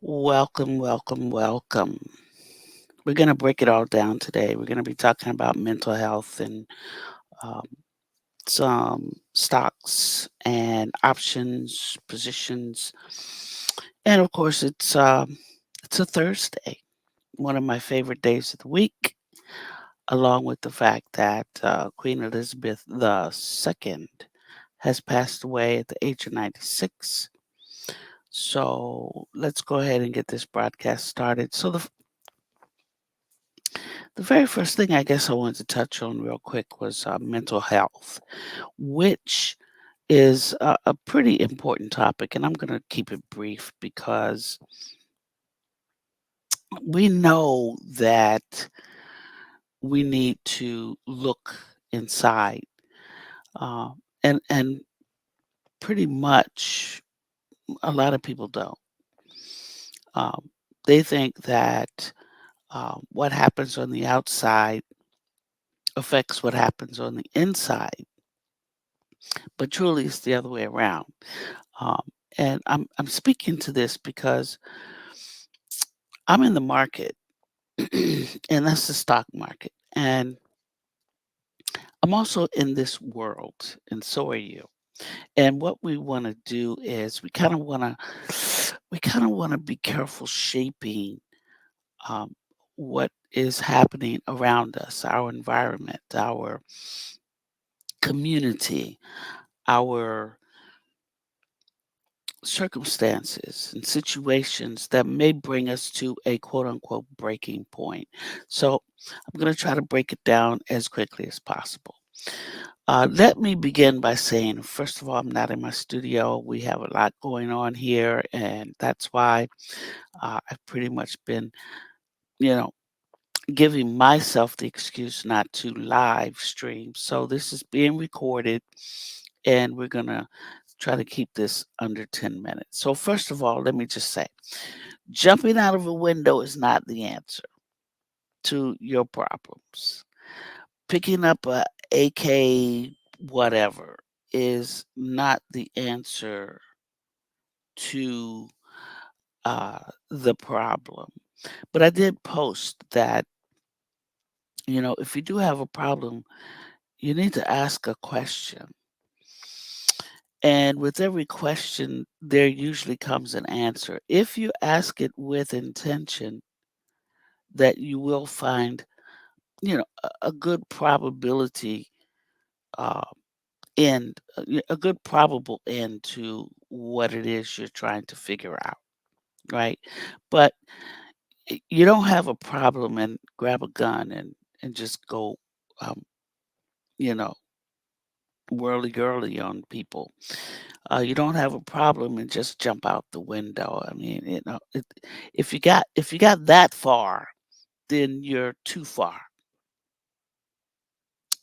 Welcome, welcome, welcome. We're going to break it all down today. We're going to be talking about mental health and um, some stocks and options, positions, and of course, it's a Thursday, one of my favorite days of the week, along with the fact that Queen Elizabeth II has passed away at the age of 96. So let's go ahead and get this broadcast started. So the very first thing I guess I wanted to touch on real quick was mental health, which is a pretty important topic. And I'm going to keep it brief because we know that we need to look inside. Uh, and pretty much a lot of people don't. Um, they think that what happens on the outside affects what happens on the inside, but truly it's the other way around. Um, and I'm speaking to this because I'm in the market, and that's the stock market. And I'm also in this world, and so are you. And what we want to do is we kind of want to be careful shaping um, what is happening around us, our environment, our community, our circumstances and situations that may bring us to a quote unquote breaking point. So I'm going to try to break it down as quickly as possible. Let me begin by saying, first of all, I'm not in my studio. We have a lot going on here, and that's why I've pretty much been, you know, giving myself the excuse not to live stream. So this is being recorded, and we're going to try to keep this under 10 minutes. So, first of all, let me just say jumping out of a window is not the answer to your problems. Picking up a AK whatever is not the answer to uh, the problem. But I did post that, if you do have a problem, you need to ask a question. And with every question, there usually comes an answer. If you ask it with intention, that you will find, a good probability uh, end, a good probable end to what it is you're trying to figure out, right? But you don't have a problem and grab a gun and just go, um, you know, whirly girly on people. You don't have a problem and just jump out the window. I mean, if you got that far, then you're too far.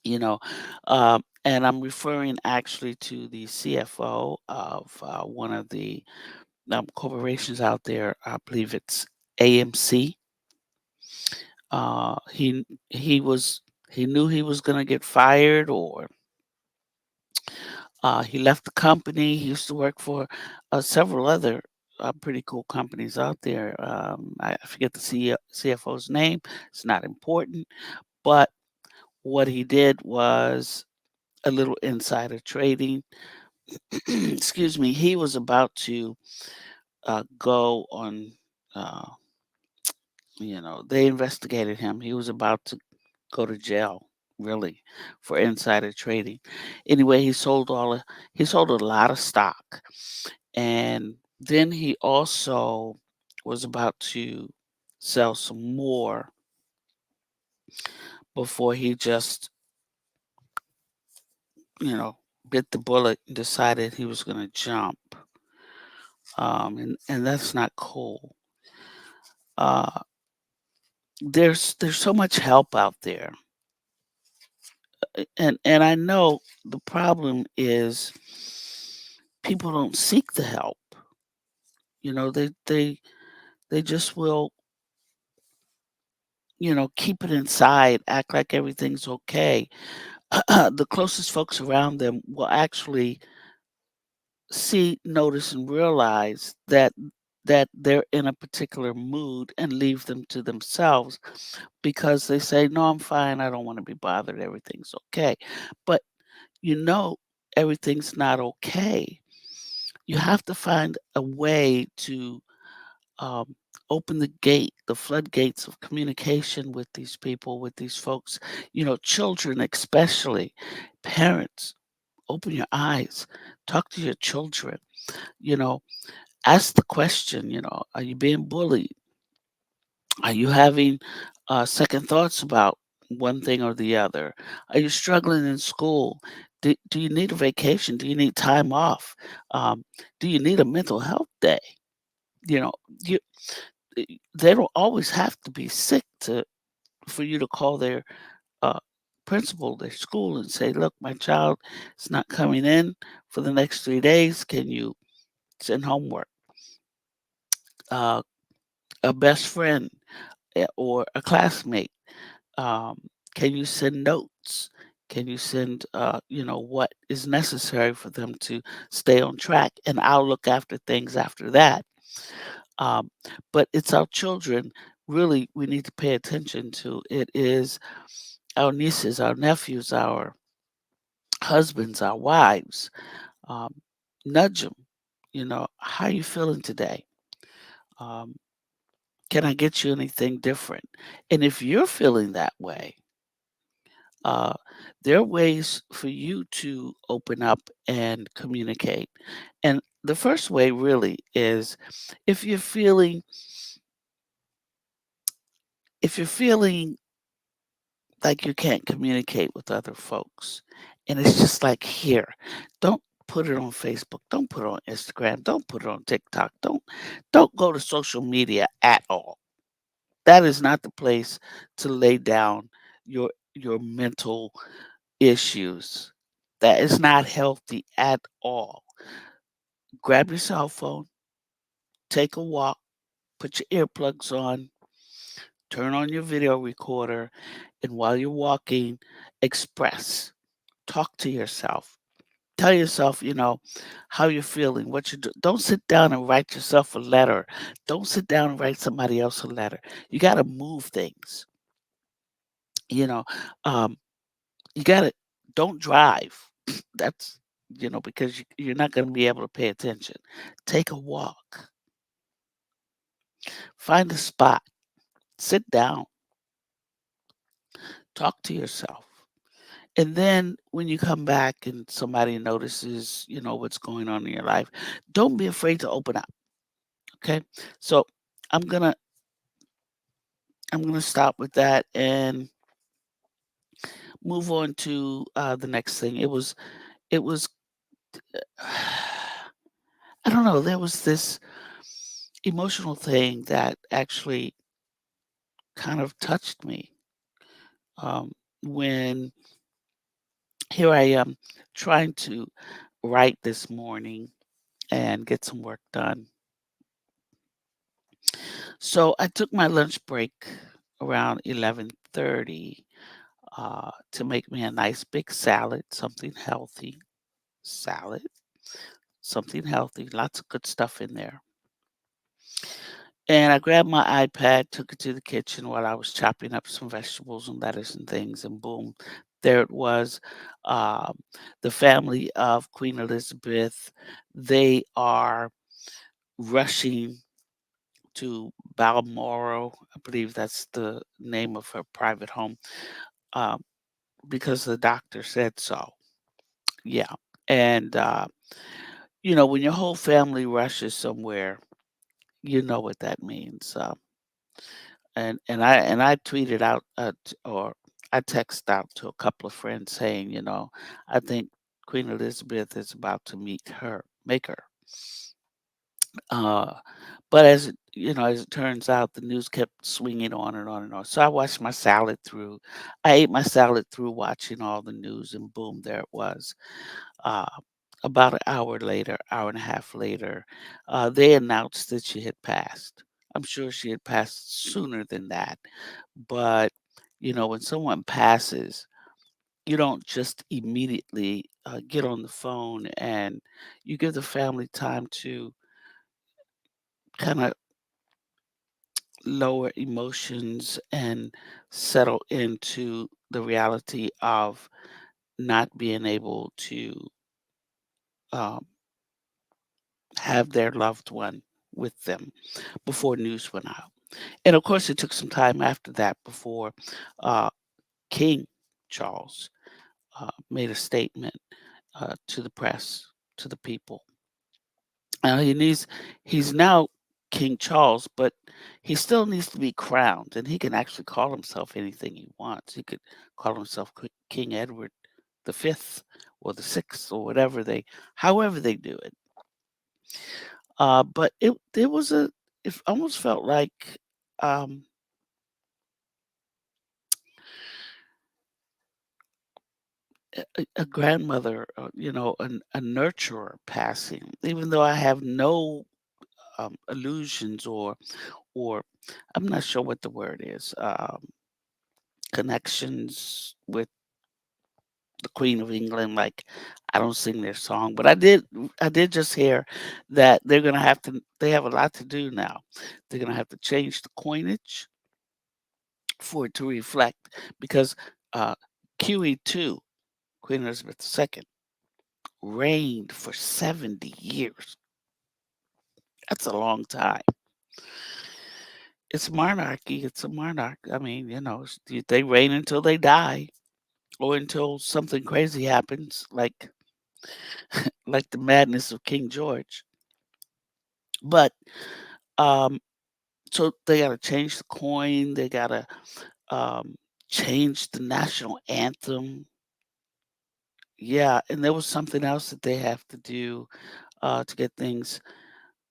You know, and I'm referring actually to the CFO of one of the corporations out there. I believe it's AMC. He knew he was going to get fired, or he left the company. He used to work for several other pretty cool companies out there. I forget the CFO's name. It's not important, but what he did was a little insider trading. Excuse me. He was about to go on. Uh, they investigated him. He was about to go to jail, really, for insider trading. Anyway, he sold a lot of stock, and then he also was about to sell some more before he just, you know, bit the bullet and decided he was going to jump. And that's not cool. Uh, there's so much help out there, and I know the problem is people don't seek the help. They just will, keep it inside, act like everything's okay. The closest folks around them will actually see, notice, and realize that that they're in a particular mood and leave them to themselves because they say, "No, I'm fine. I don't want to be bothered. Everything's okay." But you know, everything's not okay. You have to find a way to um, open the floodgates of communication with these people, with these folks, children especially, parents. Open your eyes, talk to your children, you know, ask the question, are you being bullied? Are you having second thoughts about one thing or the other? Are you struggling in school? Do you need a vacation? Do you need time off? Um, do you need a mental health day? You know, you, they don't always have to be sick for you to call their uh, principal, their school, and say, "Look, my child is not coming in for the next 3 days. Can you send homework?" Uh, a best friend or a classmate. Um, can you send notes? Can you send, what is necessary for them to stay on track? And I'll look after things after that. Um, but it's our children, really, we need to pay attention to. It is our nieces, our nephews, our husbands, our wives. Um, nudge them. How are you feeling today? Um, can I get you anything different? And if you're feeling that way, uh, there are ways for you to open up and communicate. And the first way really is if you're feeling if you're feeling like you can't communicate with other folks, and it's just like here, don't put it on Facebook, don't put it on Instagram, don't put it on TikTok, don't go to social media at all. That is not the place to lay down your mental issues. That is not healthy at all. Grab your cell phone, take a walk, put your earplugs on, turn on your video recorder, and while you're walking, express. Talk to yourself. Tell yourself, how you're feeling, what you do. Don't sit down and write yourself a letter. Don't sit down and write somebody else a letter. You got to move things. You know, um, you got to don't drive. That's because you're not going to be able to pay attention. Take a walk. Find a spot. Sit down. Talk to yourself. And then when you come back and somebody notices, what's going on in your life, don't be afraid to open up. Okay. So I'm gonna I'm gonna stop with that and move on to the next thing. It was I don't know, there was this emotional thing that actually kind of touched me. When here I am trying to write this morning and get some work done. So I took my lunch break around 11:30 to make me a nice big salad, salad, something healthy, lots of good stuff in there. And I grabbed my iPad, took it to the kitchen while I was chopping up some vegetables and lettuce and things, and boom, there it was. Um, the family of Queen Elizabeth, they are rushing to Balmoral. I believe that's the name of her private home, um, because the doctor said so. Yeah. And, when your whole family rushes somewhere, you know what that means. And I tweeted out or I texted out to a couple of friends saying, I think Queen Elizabeth is about to meet her maker. Uh, but as it turns out, the news kept swinging on and on and on. So I watched my salad through. I ate my salad through watching all the news, and boom, there it was. Uh, about an hour later, hour and a half later, they announced that she had passed. I'm sure she had passed sooner than that, but when someone passes, you don't just immediately get on the phone and you give the family time to kind of lower emotions and settle into the reality of not being able to um, have their loved one with them before news went out. And of course, it took some time after that before uh, King Charles made a statement to the press, to the people. He's now King Charles, but he still needs to be crowned, and he can actually call himself anything he wants. He could call himself King Edward the Fifth or the Sixth or however they do it. But it almost felt like um, a grandmother, a nurturer passing. Even though I have no illusions or I'm not sure what the word is, connections with the Queen of England. Like I don't sing their song, but I did just hear that they have a lot to do now. They're gonna have to change the coinage for it to reflect because uh, QE2, Queen Elizabeth II, reigned for 70 years. That's a long time. It's monarchy. It's a monarch. I mean, they reign until they die or until something crazy happens, like the madness of King George. But um, so they got to change the coin. They got to um, change the national anthem. Yeah, and there was something else that they have to do to get things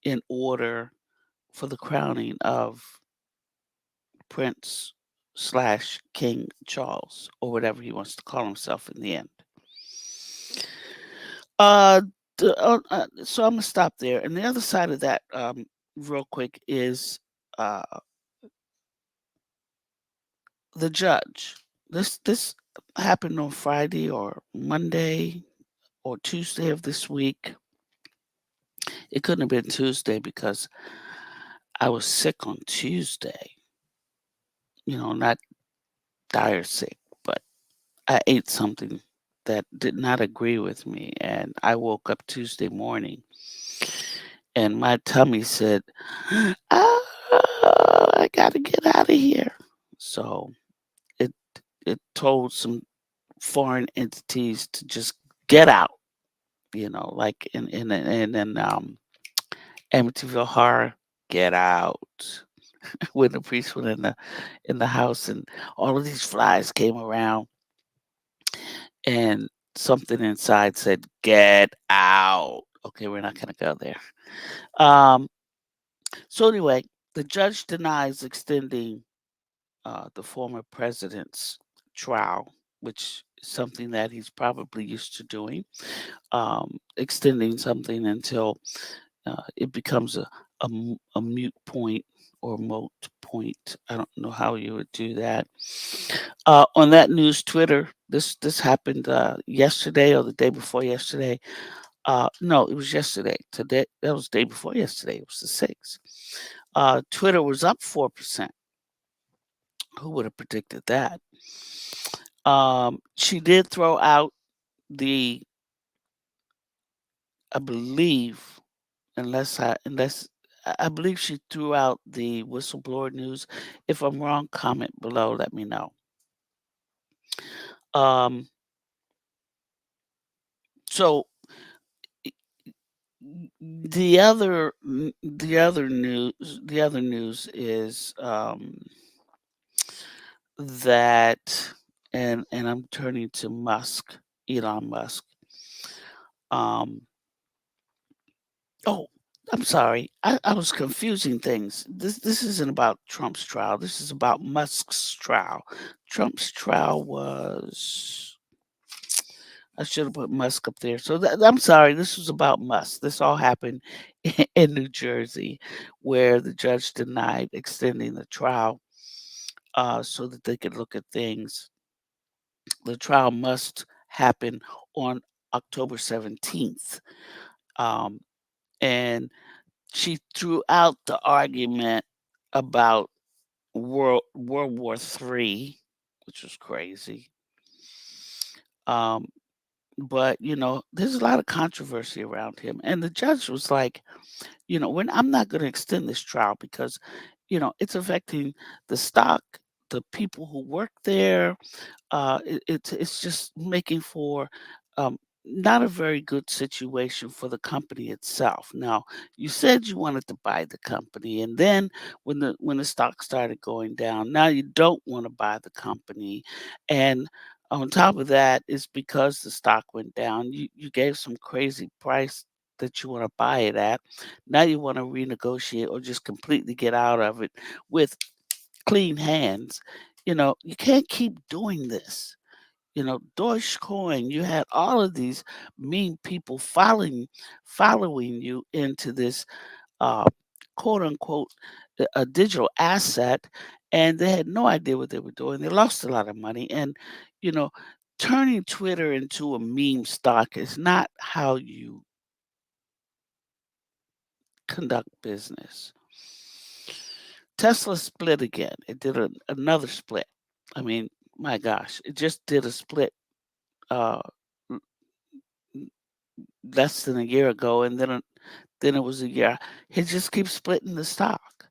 in order for the crowning of Prince slash King Charles or whatever he wants to call himself in the end. Uh, so I'm gonna stop there. And the other side of that, real quick, is uh, the judge. This happened on Friday or Monday or Tuesday of this week. It couldn't have been Tuesday because I was sick on Tuesday. Not dire sick, but I ate something that did not agree with me, and I woke up Tuesday morning, and my tummy said, "Ah, I gotta get out of here." So it it told some foreign entities to just get out. Like in Amityville Horror, get out. When the priest went in the house, and all of these flies came around, and something inside said, "Get out." Okay, we're not gonna go there. Um, so anyway, the judge denies extending the former president's trial, which is something that he's probably used to doing, extending something until it becomes a mute point or moot point. I don't know how you would do that. On that news Twitter, this happened yesterday or the day before yesterday. No, it was yesterday. Today, that was the day before yesterday. It was the 6th. Twitter was up 4%. Who would have predicted that? She did throw out the, I believe, unless I believe she threw out the whistleblower news. If I'm wrong, comment below. Let me know. Um, so the other news is that, and I'm turning to Elon Musk. Um, oh, I'm sorry. I was confusing things. This isn't about Trump's trial. This is about Musk's trial. Trump's trial was. I should have put Musk up there. So I'm sorry. This was about Musk. This all happened in New Jersey, where the judge denied extending the trial so that they could look at things. The trial must happen on October 17th. Um, and she threw out the argument about World War III, which was crazy. Um, but there's a lot of controversy around him, and the judge was like, when I'm not going to extend this trial because it's affecting the stock, the people who work there. It's just making for um, not a very good situation for the company itself. Now, you said you wanted to buy the company, and then when the stock started going down, now you don't want to buy the company, and on top of that, is because the stock went down. You gave some crazy price that you want to buy it at. Now you want to renegotiate or just completely get out of it with clean hands. You can't keep doing this. Dogecoin, you had all of these mean people following you into this uh, quote unquote a digital asset, and they had no idea what they were doing. They lost a lot of money, and you know, turning Twitter into a meme stock is not how you conduct business. Tesla split again. It did another split. I mean, my gosh, it just did a split uh, l- less than a year ago, and then it was a year. It just keeps splitting the stock.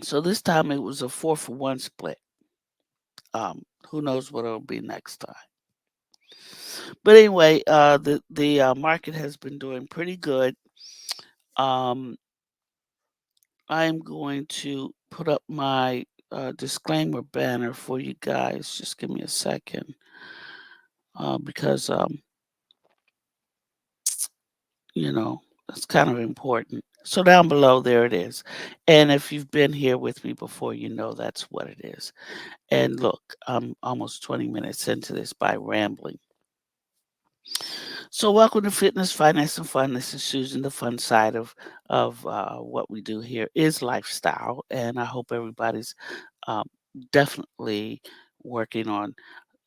So this time it was a 4-for-1 split. Who knows what it'll be next time? But anyway, the market has been doing pretty good. Um, I'm going to put up my disclaimer banner for you guys. Just give me a second, because you know that's kind of important. So down below, there it is. And if you've been here with me before, you know that's what it is. And look, I'm almost 20 minutes into this by rambling. So welcome to Fitness, Finance, and Fun. This is Susan. The fun side of what we do here is lifestyle, and I hope everybody's um, definitely working on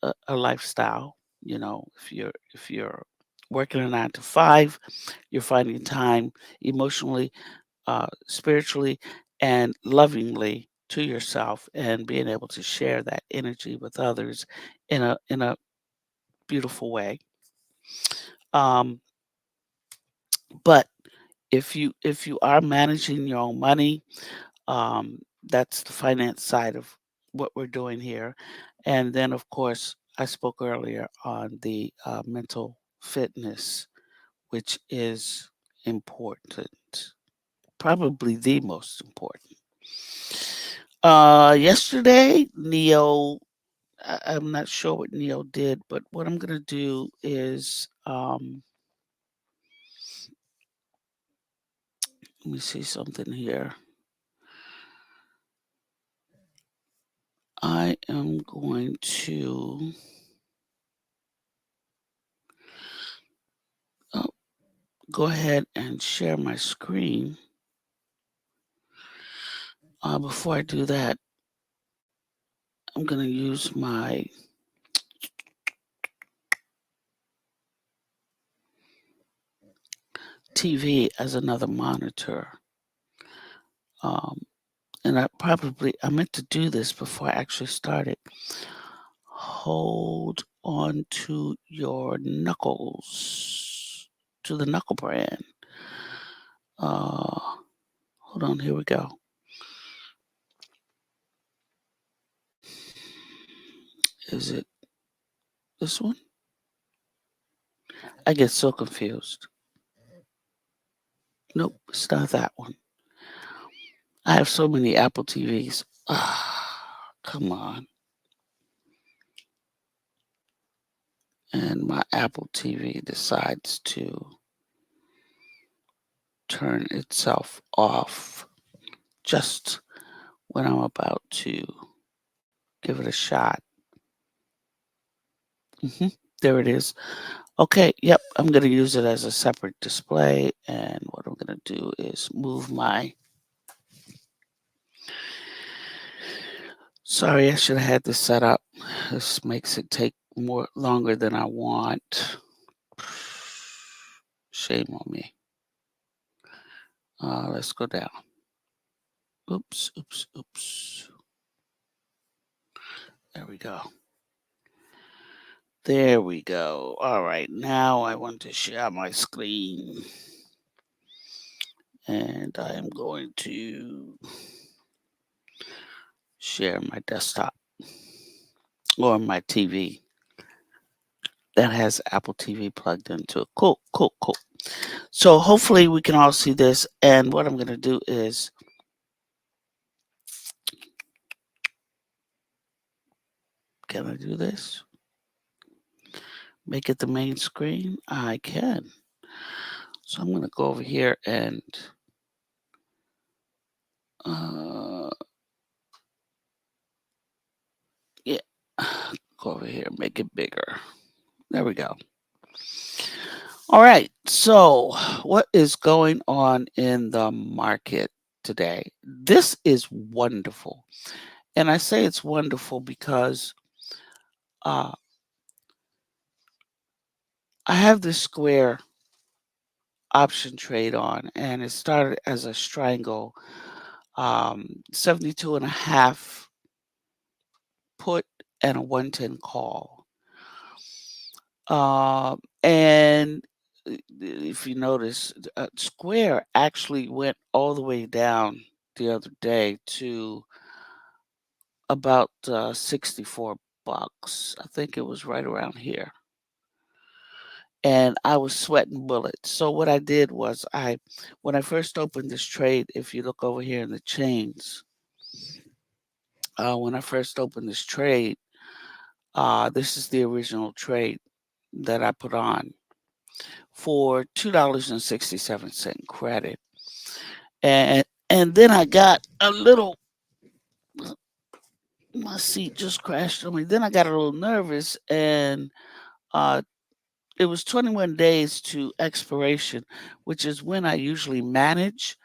a lifestyle. If you're working a 9 to 5, you're finding time emotionally, spiritually, and lovingly to yourself, and being able to share that energy with others in a beautiful way. Um, but if you are managing your own money, that's the finance side of what we're doing here. And then, of course, I spoke earlier on the mental fitness, which is important, probably the most important. Yesterday, I'm not sure what Neo did, but what I'm going to do is, let me see something here. I am going to oh, go ahead and share my screen. Before I do that, I'm going to use my TV as another monitor. Um, and I meant to do this before I actually started. Hold on to your knuckles, to the knuckle brand. Hold on, here we go. Is it this one? I get so confused. Nope, it's not that one. I have so many Apple TVs. Come on. And my Apple TV decides to turn itself off just when I'm about to give it a shot. hmm There it is. Okay, yep, I'm going to use it as a separate display. And what I'm going to do is move my. Sorry, I should have had this set up. This makes it take more longer than I want. Shame on me. Let's go down. Oops, oops, oops. There we go. There we go. All right, now I want to share my screen. And I am going to share my desktop or my TV that has Apple TV plugged into it. Cool, cool, cool. So hopefully we can all see this. And what I'm going to do is, can I do this? Make it the main screen? I can. So I'm going to go over here and yeah, go over here, make it bigger. There we go. All right. So what is going on in the market today? This is wonderful. And I say it's wonderful because uh, I have this square option trade on, and it started as a triangle, 72 and a half put and a 110 call. And if you notice, Square actually went all the way down the other day to about 64 bucks. I think it was right around here. And I was sweating bullets. So what I did was when I first opened this trade, if you look over here in the chains, when I first opened this trade, this is the original trade that I put on for $2.67 credit. And then I got a little, my seat just crashed on me. Then I got a little nervous, and uh, it was 21 days to expiration, which is when I usually manage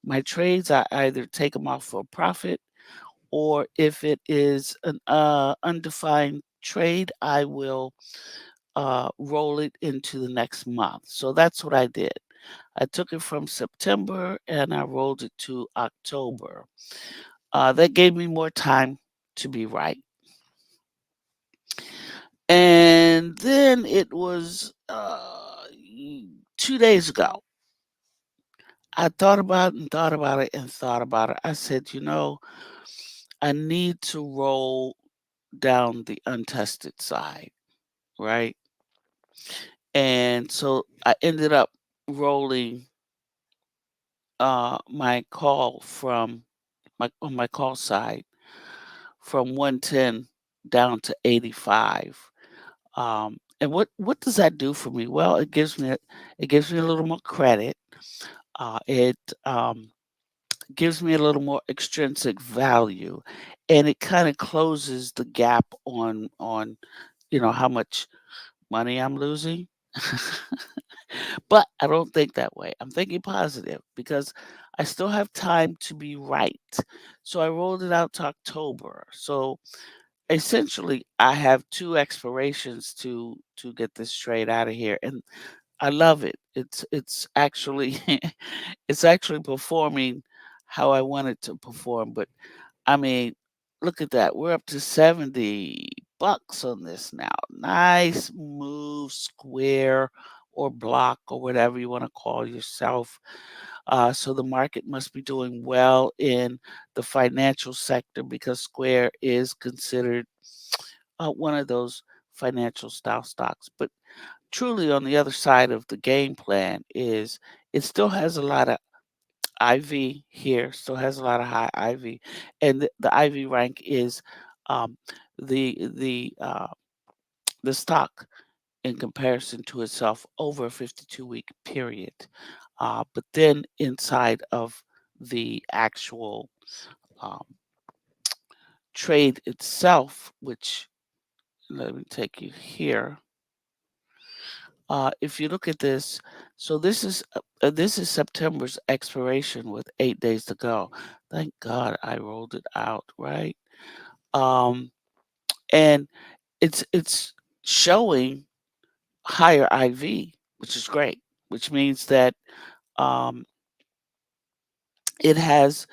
my trades. I either take them off for a profit, or if it is an undefined trade, I will roll it into the next month. So that's what I did. I took it from September and I rolled it to October. That gave me more time to be right. And then it was 2 days ago. I thought about it and thought about it and thought about it. I said, I need to roll down the untested side, right? And so I ended up rolling my call from on my call side from 110 down to 85. And what does that do for me? Well, it gives me a little more credit. It gives me a little more extrinsic value, and it kind of closes the gap on how much money I'm losing. But I don't think that way. I'm thinking positive because I still have time to be right. So I rolled it out to October. So essentially I have two expirations to get this trade out of here, and I love it. It's actually it's actually performing how I want it to perform. But I mean, look at that. We're up to 70 bucks on this now. Nice move, Square or Block or whatever you want to call yourself. So the market must be doing well in the financial sector because Square is considered one of those financial style stocks. But truly, on the other side of the game plan is it still has a lot of IV here, still has a lot of high IV, and the IV rank is um, the the stock in comparison to itself over a 52-week period. But then inside of the actual um, trade itself, which let me take you here. If you look at this, so this is September's expiration with 8 days to go. Thank God I rolled it out, right? Um, and it's showing higher IV, which is great, which means that um, It has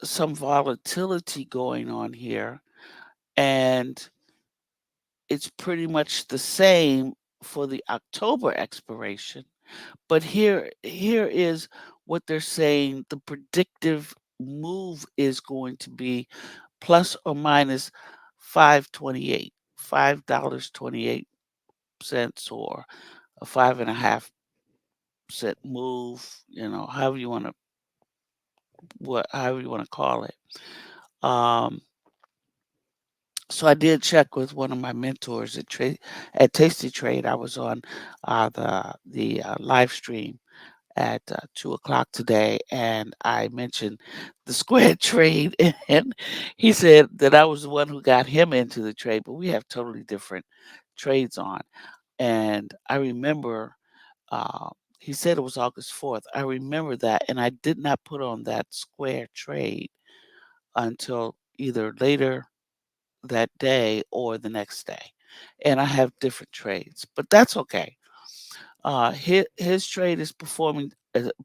some volatility going on here, and it's pretty much the same for the October expiration. But here is what they're saying the predictive move is going to be plus or minus 5.28, $5.28, or a 5.5 cent move, however you want to however you want to call it. Um, so I did check with one of my mentors at Tasty Trade. I was on the live stream at 2 o'clock today, and I mentioned the square trade, and he said that I was the one who got him into the trade, but we have totally different trades on. And I remember uh, he said it was August 4th. I remember that, and I did not put on that square trade until either later that day or the next day. And I have different trades, but that's okay. His trade is performing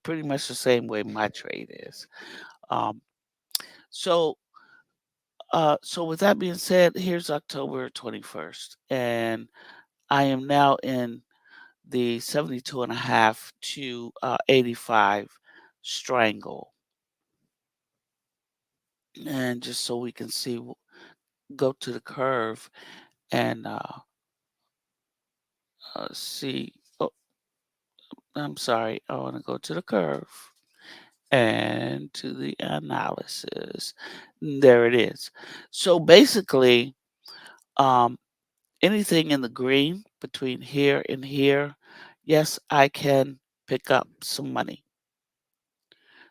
pretty much the same way my trade is. Um, so, so with that being said, here's October 21st, and I am now in the 72 and a half to 85 strangle. And just so we can see, go to the curve and see. Oh, I'm sorry. I want to go to the curve and to the analysis. There it is. So basically, um, anything in the green between here and here, yes, I can pick up some money.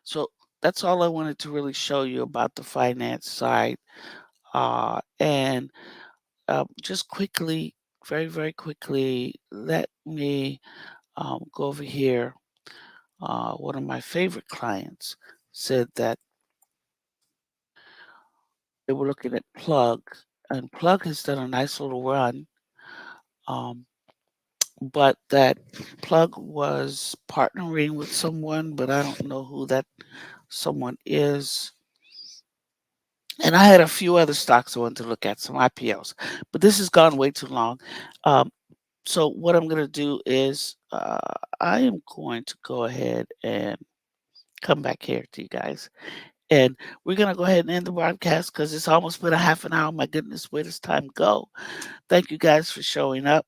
So that's all I wanted to really show you about the finance side. And just quickly, very, very quickly, let me go over here. One of my favorite clients said that they were looking at Plug, and Plug has done a nice little run, um, but that Plug was partnering with someone, but I don't know who that someone is. And I had a few other stocks I wanted to look at, some IPOs, but this has gone way too long. Um, so what I'm going to do is I am going to go ahead and come back here to you guys. And we're going to go ahead and end the broadcast because it's almost been a half an hour. My goodness, where does time go? Thank you guys for showing up.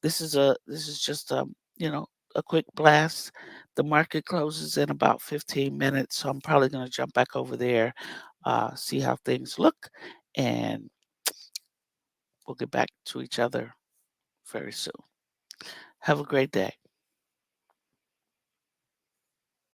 This is just a quick blast. The market closes in about 15 minutes, so I'm probably going to jump back over there, see how things look, and we'll get back to each other very soon. Have a great day.